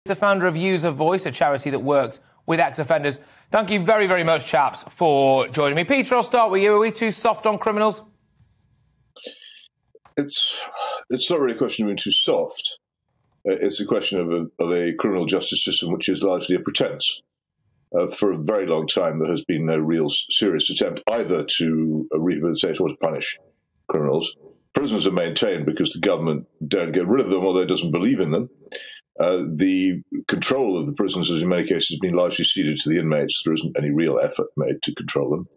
The founder of User Voice, a charity that works with ex-offenders. Thank you very, very much, chaps, for joining me. Peter, I'll start with you. Are we too soft on criminals? It's not really a question of being too soft. It's a question of a criminal justice system which is largely a pretense. For a very long time, there has been no real serious attempt either to rehabilitate or to punish criminals. Prisons are maintained because the government don't get rid of them, although it doesn't believe in them. The control of the prisons, as in many cases, has been largely ceded to the inmates. There isn't any real effort made to control them.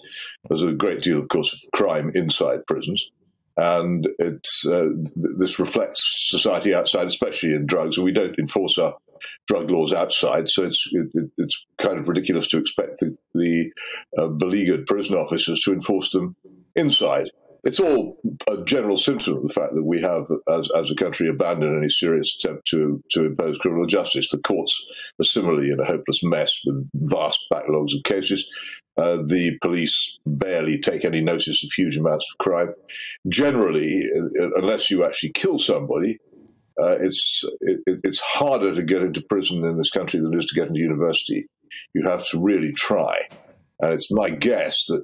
There's a great deal, of course, of crime inside prisons. And this reflects society outside, especially in drugs. And we don't enforce our drug laws outside, so it's kind of ridiculous to expect the beleaguered prison officers to enforce them inside. It's all a general symptom of the fact that we have, as a country, abandoned any serious attempt to impose criminal justice. The courts are similarly in a hopeless mess with vast backlogs of cases. The police barely take any notice of huge amounts of crime. Generally, unless you actually kill somebody, it's harder to get into prison in this country than it is to get into university. You have to really try. And it's my guess that,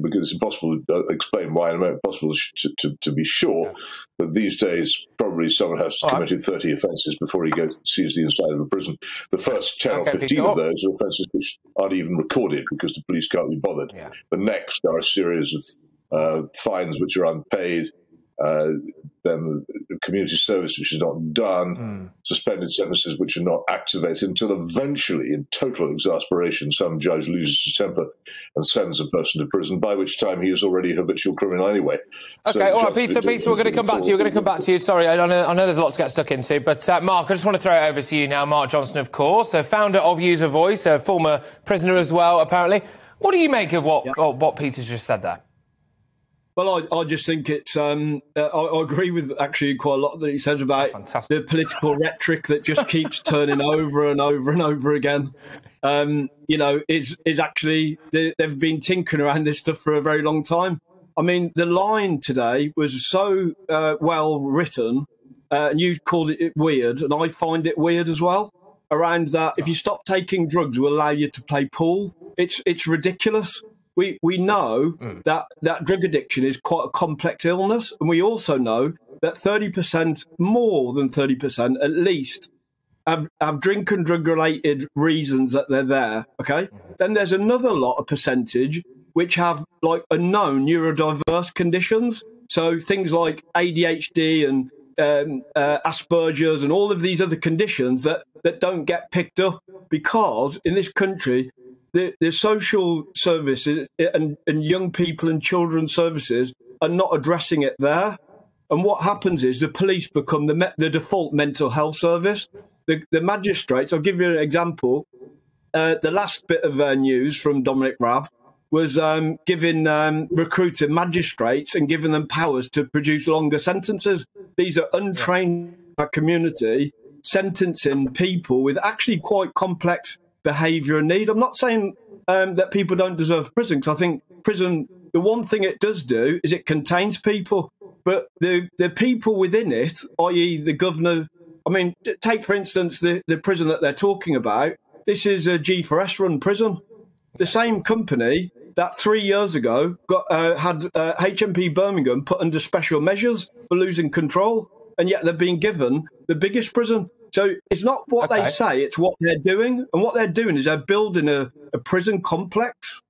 because it's impossible to explain why, and impossible to be sure, that these days probably someone has committed 30 offences before he sees the inside of a prison. The first 10 or 15 of those are offences which aren't even recorded because the police can't be bothered. Yeah. The next are a series of fines which are unpaid, then community service which is not done, suspended sentences which are not activated until eventually, in total exasperation, some judge loses his temper and sends a person to prison, by which time he is already a habitual criminal anyway. Okay, so all right, Peter, we're going to come back to you. We're going to come back to you. Sorry, I know there's a lot to get stuck into, but Mark, I just want to throw it over to you now. Mark Johnson, of course, founder of User Voice, a former prisoner as well, apparently. What do you make of what Peter's just said there? Well, I just think it's. I agree with actually quite a lot that he says about the political rhetoric that just keeps turning over and over and over again. Is actually they've been tinkering around this stuff for a very long time. I mean, the line today was so well written, and you called it weird, and I find it weird as well. Around that, if you stop taking drugs, we'll allow you to play pool. It's ridiculous. We know that drug addiction is quite a complex illness, and we also know that 30%, more than 30% at least, have drink and drug-related reasons that they're there, okay? Then there's another lot of percentage which have, like, unknown neurodiverse conditions, so things like ADHD and Asperger's and all of these other conditions that don't get picked up because, in this country, the social services and young people and children's services are not addressing it there. And what happens is the police become the default mental health service. The magistrates, I'll give you an example. The last bit of news from Dominic Raab was recruiting magistrates and giving them powers to produce longer sentences. These are untrained community sentencing people with actually quite complex behaviour and need. I'm not saying that people don't deserve prison, because I think prison, the one thing it does do is it contains people, but the people within it, i.e. the governor, I mean, take, for instance, the prison that they're talking about. This is a G4S run prison. The same company that 3 years ago had HMP Birmingham put under special measures for losing control, and yet they're being given the biggest prison. So it's not what they say, it's what they're doing. And what they're doing is they're building a prison complex.